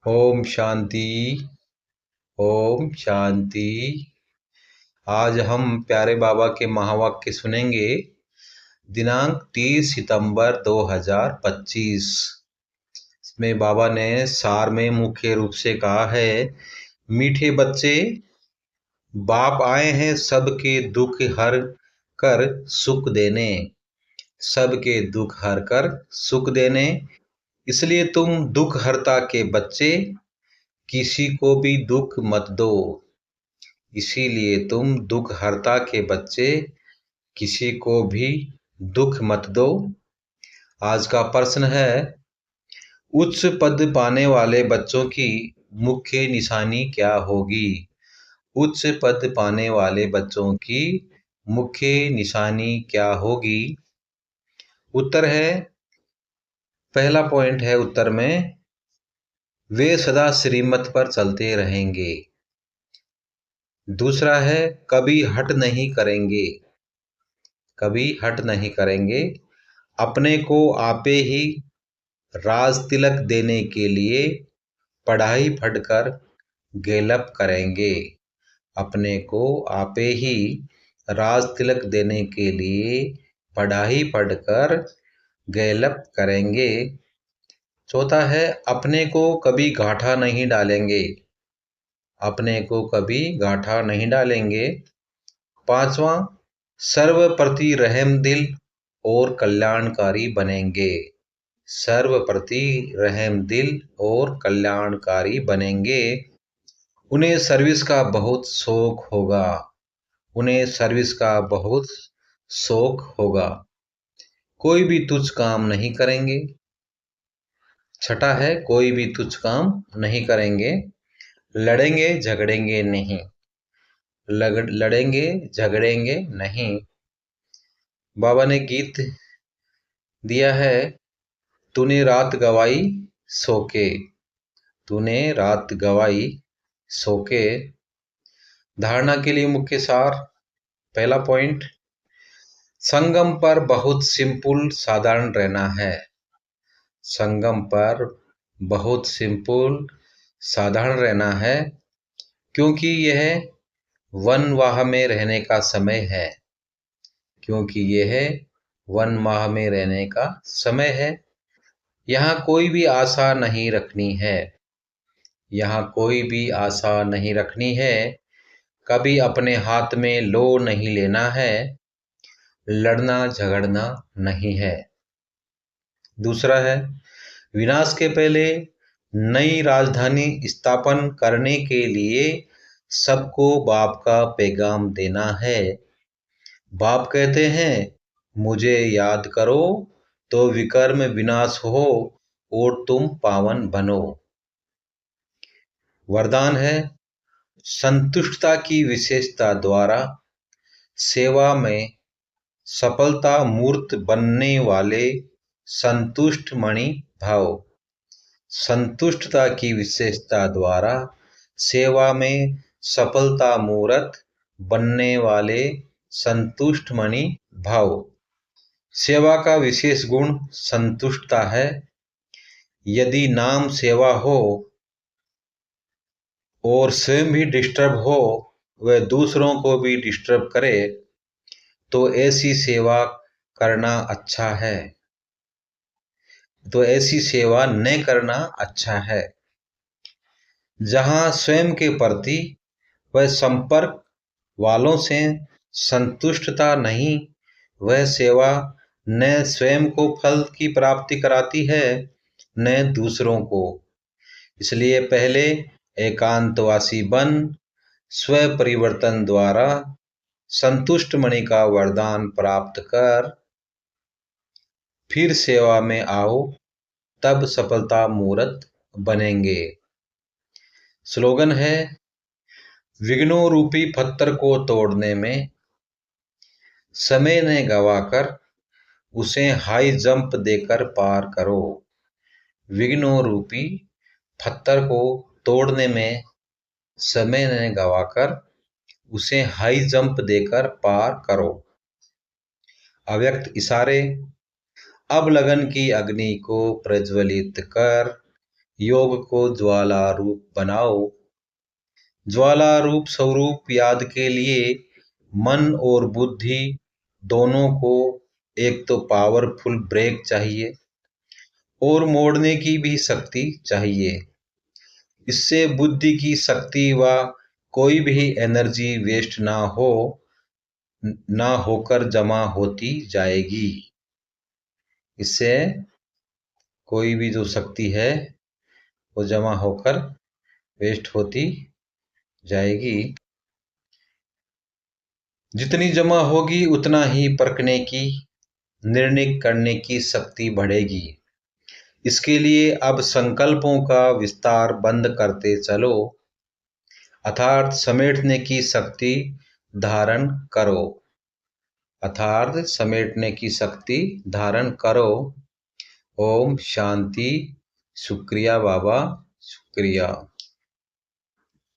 ओम शांति। ओम शांति। आज हम प्यारे बाबा के महावाक्य सुनेंगे। दिनांक 30 सितंबर 2025। इसमें बाबा ने सार में मुख्य रूप से कहा है, मीठे बच्चे, बाप आए हैं सबके दुख हर कर सुख देने, सबके दुख हर कर सुख देने। इसलिए तुम दुख हरता के बच्चे, किसी को भी दुख मत दो। इसीलिए तुम दुख हरता के बच्चे, किसी को भी दुख मत दो। आज का प्रश्न है, उच्च पद पाने वाले बच्चों की मुख्य निशानी क्या होगी? उच्च पद पाने वाले बच्चों की मुख्य निशानी क्या होगी? उत्तर है, पहला पॉइंट है उत्तर में, वे सदा श्रीमत पर चलते रहेंगे। दूसरा है, कभी हट नहीं करेंगे। कभी हट नहीं करेंगे। अपने को आपे ही राज तिलक देने के लिए पढ़ाई पढ़कर गैलप करेंगे। अपने को आपे ही राज तिलक देने के लिए पढ़ाई पढ़कर गैलप करेंगे। चौथा है, अपने को कभी गांठा नहीं डालेंगे। अपने को कभी गांठा नहीं डालेंगे। पांचवा, सर्व प्रति रहम दिल और कल्याणकारी बनेंगे। सर्व प्रति रहम दिल और कल्याणकारी बनेंगे। उन्हें सर्विस का बहुत शौक होगा। उन्हें सर्विस का बहुत शौक होगा। कोई भी तुच्छ काम नहीं करेंगे। छठा है, कोई भी तुच्छ काम नहीं करेंगे। लड़ेंगे झगड़ेंगे नहीं। लड़ेंगे झगड़ेंगे नहीं। बाबा ने गीत दिया है, तूने रात गवाई सो के। तूने रात गवाई सो के। धारणा के लिए मुख्य सार, पहला पॉइंट, संगम पर बहुत सिंपल साधारण रहना है। संगम पर बहुत सिंपल साधारण रहना है, क्योंकि यह वन माह में रहने का समय है। क्योंकि यह वन माह में रहने का समय है। यहाँ कोई भी आशा नहीं रखनी है। यहाँ कोई भी आशा नहीं रखनी है। कभी अपने हाथ में लो नहीं लेना है। लड़ना झगड़ना नहीं है। दूसरा है, विनाश के पहले नई राजधानी स्थापन करने के लिए सबको बाप का पैगाम देना है। बाप कहते हैं, मुझे याद करो तो विकर्म विनाश हो और तुम पावन बनो। वरदान है, संतुष्टता की विशेषता द्वारा सेवा में सफलता मूर्त बनने वाले संतुष्ट मणि भाव। संतुष्टता की विशेषता द्वारा सेवा में सफलता मूर्त बनने वाले संतुष्ट मणि भाव। सेवा का विशेष गुण संतुष्टता है। यदि नाम सेवा हो और स्वयं भी डिस्टर्ब हो, वह दूसरों को भी डिस्टर्ब करे, तो ऐसी सेवा करना अच्छा है। तो ऐसी सेवा न करना अच्छा है। जहाँ स्वयं के प्रति वह संपर्क वालों से संतुष्टता नहीं, वह सेवा न स्वयं को फल की प्राप्ति कराती है न दूसरों को। इसलिए पहले एकांतवासी बन स्व परिवर्तन द्वारा संतुष्ट मणि का वरदान प्राप्त कर फिर सेवा में आओ, तब सफलता मूर्त बनेंगे। स्लोगन है, विघ्नों रूपी पत्थर को तोड़ने में समय ने गवाकर उसे हाई जंप देकर पार करो। विघ्नों रूपी पत्थर को तोड़ने में समय ने गवाकर उसे हाई जंप देकर पार करो। अव्यक्त इशारे, अब लगन की अग्नि को प्रज्वलित कर योग को ज्वाला रूप बनाओ। ज्वाला रूप स्वरूप याद के लिए मन और बुद्धि दोनों को एक तो पावरफुल ब्रेक चाहिए और मोड़ने की भी शक्ति चाहिए। इससे बुद्धि की शक्ति व कोई भी एनर्जी वेस्ट ना होकर जमा होती जाएगी। इससे कोई भी जो शक्ति है वो जमा होकर वेस्ट होती जाएगी। जितनी जमा होगी उतना ही परखने की, निर्णय करने की शक्ति बढ़ेगी। इसके लिए अब संकल्पों का विस्तार बंद करते चलो, अर्थात समेटने की शक्ति धारण करो। अर्थात समेटने की शक्ति धारण करो। ओम शांति। शुक्रिया बाबा, शुक्रिया।